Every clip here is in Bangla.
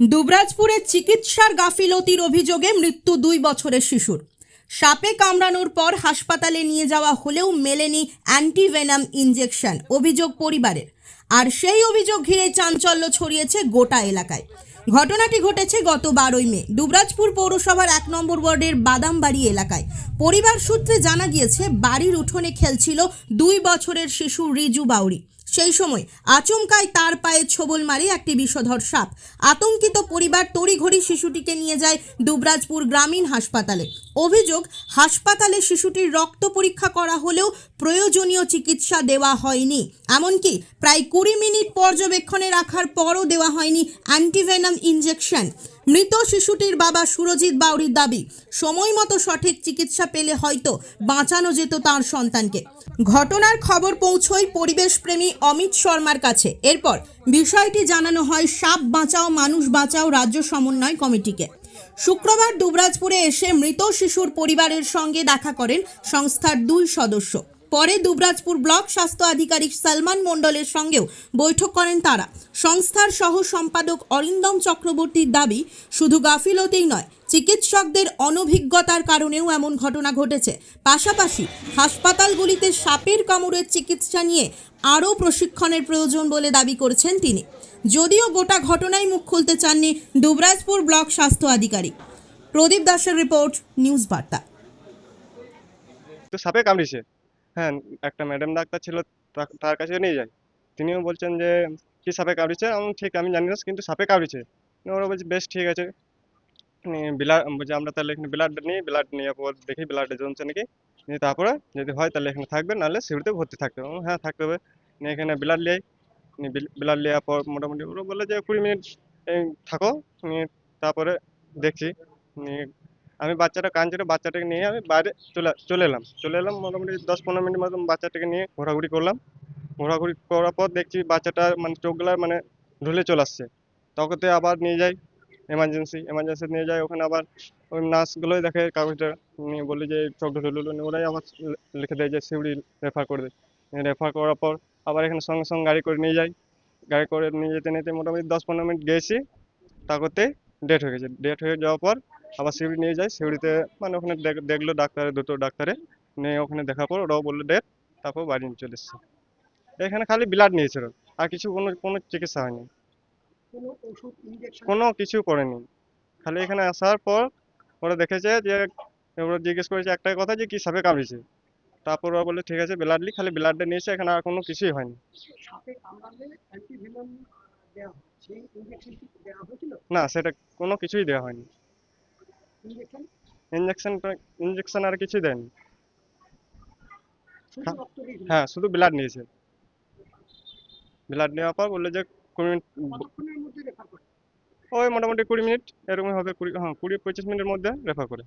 দুবরাজপুরে চিকিৎসার গাফিলতির অভিযোগে মৃত্যু 2 বছরের শিশুর। সাপে কামড়ানোর পর হাসপাতালে নিয়ে যাওয়া হলেও মেলেনি অ্যান্টিভেনাম ইনজেকশন, অভিযোগ পরিবারের। আর সেই অভিযোগ ঘিরে চাঞ্চল্য ছড়িয়েছে গোটা এলাকায়। ঘটনাটি ঘটেছে গত 12ই মে দুবরাজপুর পৌরসভার 1 নম্বর ওয়ার্ডের বাদামবাড়ি এলাকায়। পরিবার সূত্রে জানা গিয়েছে, বাড়ির উঠোনে খেলছিল 2 বছরের শিশু রিজু বাউরি। সেই সময় আচমকায় তার পায়ে ছোবল মারে একটি বিষধর সাপ। আতঙ্কিত পরিবার তড়িঘড়ি শিশুটিকে নিয়ে যায় দুবরাজপুর গ্রামীণ হাসপাতালে। অভিযোগ, হাসপাতালে শিশুটির রক্ত পরীক্ষা করা হলেও প্রয়োজনীয় চিকিৎসা দেওয়া হয়নি। এমনকি প্রায় 20 মিনিট পর্যবেক্ষণে রাখার পরও দেওয়া হয়নি অ্যান্টিভেনাম ইনজেকশন। মৃত শিশুটির বাবা সুরজিৎ বাউরির দাবি, সময় মতো সঠিক চিকিৎসা পেলে হয়তো বাঁচানো যেত তার সন্তানকে। ঘটনার খবর পৌঁছয় পরিবেশপ্রেমী অমিত শর্মার কাছে। এরপর বিষয়টি জানানো হয় সাপ বাঁচাও মানুষ বাঁচাও রাজ্য সমন্বয় কমিটিকে। শুক্রবার দুবরাজপুরে এসে মৃত শিশুর পরিবারের সঙ্গে দেখা করেন সংস্থার 2 সদস্য। পরে দুবরাজপুর ব্লক স্বাস্থ্য আধিকারিক সালমান মণ্ডলের সঙ্গেও বৈঠক করেন তারা। সংস্থার সহ সম্পাদক অরিন্দম চক্রবর্তীর দাবি, শুধু গাফিলতিই নয়, চিকিৎসকদের অনভিজ্ঞতার কারণেও এমন ঘটনা ঘটেছে। পাশাপাশি হাসপাতালগুলিতে সাপের কামড়ের চিকিৎসা নিয়ে আরও প্রশিক্ষণের প্রয়োজন বলে দাবি করেছেন তিনি। যদিও গোটা ঘটনায় মুখ খুলতে চাননি দুবরাজপুর ব্লক স্বাস্থ্য আধিকারিক। প্রদীপ দাসের রিপোর্ট, নিউজ বার্তা। তো সাপে কামড়েছে। হ্যাঁ, একটা ম্যাডাম ডাক্তার ছিল, তার কাছে নিয়ে যাই। তিনিও বলছেন যে কি সাপে কামড়েছে, ঠিক আমি জানি না, কিন্তু সাপে কামড়েছে। ওরা বলছে বেশ ঠিক আছে, ব্লাড বলছে আমরা তাহলে এখানে ব্লাড নিই, ব্লাড নেওয়ার পর দেখি ব্লাডে জমছে নাকি, নিয়ে তারপরে যদি হয় তাহলে এখানে থাকবে, নাহলে শিবিরতে ভর্তি থাকতে হবে। হ্যাঁ থাকতে হবে। নিয়ে এখানে ব্লাড নিয়ে ব্লাড নেওয়ার পর মোটামুটি ওরা বললো যে 20 মিনিট থাকো, নিয়ে তারপরে দেখছি। নিয়ে আমি বাচ্চাটা কাঁদছিল, বাচ্চাটাকে নিয়ে আমি বাইরে চলে এলাম মোটামুটি 10-15 মিনিট মতন বাচ্চাটাকে নিয়ে ঘোরাঘুরি করলাম। ঘোরাঘুরি করার পর দেখছি বাচ্চাটা মানে চোখগুলা মানে ঢুলে চলে আসছে। তখন আবার নিয়ে যাই এমার্জেন্সি নিয়ে যাই। ওখানে আবার ওই নার্সগুলোই দেখে কাগজটা, নিয়ে বলি যে চোখ ঢুলে, ওরাই আবার লিখে দেয় যে সিউড়ি রেফার করে দেয়। রেফার করার পর আবার এখানে সঙ্গে সঙ্গে গাড়ি করে নিয়ে যাই। গাড়ি করে নিয়ে যেতে নিতে মোটামুটি 10-15 মিনিট গেছি, তা করতে ডেট হয়ে গেছে। ডেট হয়ে যাওয়ার পর আবার সিউড়ি নিয়ে যাই। সিউড়িতে মানে ওখানে দেখলো ডাক্তারে, 2টো ডাক্তারে নিয়ে ওখানে দেখার পর ওরাও বললো ডেট, তারপর বাড়ি নিয়ে চলে এসছে। এখানে খালি ব্লাড নিয়েছিল, আর কিছু কোনো চিকিৎসা হয়নি, কোনো কিছু করেনি। খালি এখানে আসার পর ওরা দেখেছে যে, ওরা জিজ্ঞেস করেছে একটাই কথা যে কি সাপে কামড়েছে। তারপর ওরা বললো ঠিক আছে ব্লাড খালি ব্লাডটা নিয়েছে, এখানে আর কোনো কিছুই হয়নি। না, সেটা কোনো কিছুই দেওয়া হয়নি। ইঞ্জেকশন আর কিছুই দেয়নি। হ্যাঁ, শুধু ব্লাড নিয়েছে। ব্লাড নেওয়ার পর বললো যে 20 মিনিট, ওই মোটামুটি 20 মিনিট এরকমই হবে, 20-25 মিনিটের মধ্যে রেফার করে।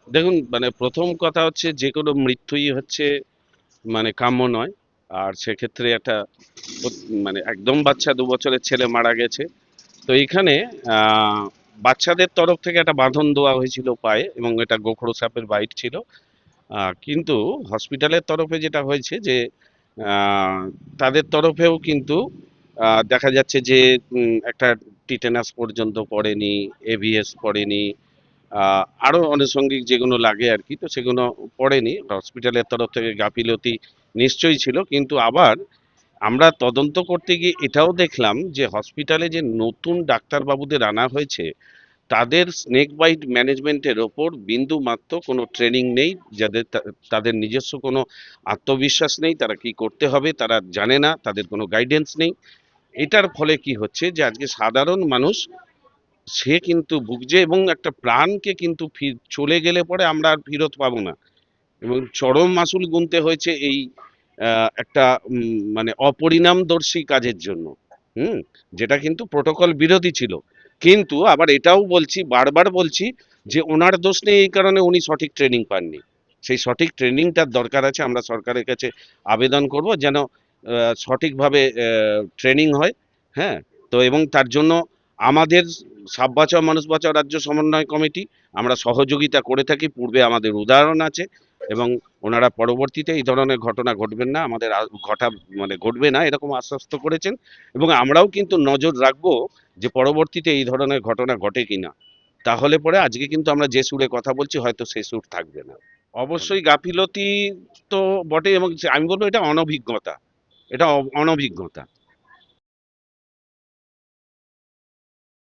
দেখুন, মানে প্রথম কথা হচ্ছে যে কোনো মৃত্যুই হচ্ছে মানে কাম্য নয়। আর সেক্ষেত্রে একটা মানে একদম বাচ্চা 2 বছরের ছেলে মারা গেছে। তো এইখানে বাচ্চাদের তরফ থেকে একটা বাঁধন দেওয়া হয়েছিল পায়ে, এবং এটা গোখরো সাপের বাইট ছিল। কিন্তু হসপিটালের তরফে যেটা হয়েছে যে তাদের তরফেও কিন্তু দেখা যাচ্ছে যে একটা টিটেনাস পর্যন্ত পড়েনি, এভিএস পড়েনি, আরো আনুষঙ্গিক যেগুলো লাগে আর কি, তো সেগুলো পড়েনি। হসপিটালের তরফ থেকে গাফিলতি নিশ্চয়ই ছিল। কিন্তু আবার আমরা তদন্ত করতে গিয়ে এটাও দেখলাম যে হসপিটালে যে নতুন ডাক্তারবাবুদের আনা হয়েছে, তাদের স্নেক বাইট ম্যানেজমেন্টের ওপর বিন্দু মাত্র কোনো ট্রেনিং নেই, তাদের নিজস্ব কোনো আত্মবিশ্বাস নেই, তারা কি করতে হবে তারা জানে না, তাদের কোনো গাইডেন্স নেই। এটার ফলে কি হচ্ছে যে আজকে সাধারণ মানুষ সে কিন্তু ভুগছে, এবং একটা প্রাণকে কিন্তু চলে গেলে পরে আমরা আর ফেরত পাবো না, এবং চরম মাসুল গুনতে হয়েছে এই একটা মানে অপরিণামদর্শী কাজের জন্য। যেটা কিন্তু প্রোটোকল বিরোধী ছিল। কিন্তু আবার এটাও বলছি, বারবার বলছি, যে ওনার দোষ নেই এই কারণে উনি সঠিক ট্রেনিং পাননি। সেই সঠিক ট্রেনিংটার দরকার আছে। আমরা সরকারের কাছে আবেদন করব যেন সঠিকভাবে ট্রেনিং হয়। হ্যাঁ, তো এবং তার জন্য আমাদের সাপ বাঁচাও মানুষ বাঁচাও রাজ্য সমন্বয় কমিটি আমরা সহযোগিতা করে থাকি। পূর্বে আমাদের উদাহরণ আছে, এবং ওনারা পরবর্তীতে এই ধরনের ঘটনা ঘটবেন না, আমাদের ঘটবে না এরকম আশ্বস্ত করেছেন। এবং আমরাও কিন্তু নজর রাখবো যে পরবর্তীতে এই ধরনের ঘটনা ঘটে কিনা, তাহলে পরে আজকে কিন্তু আমরা যে সুরে কথা বলছি হয়তো সেই সুর থাকবে না। অবশ্যই গাফিলতি তো বটে, এবং আমি বলবো এটা অনভিজ্ঞতা, এটা অনভিজ্ঞতা।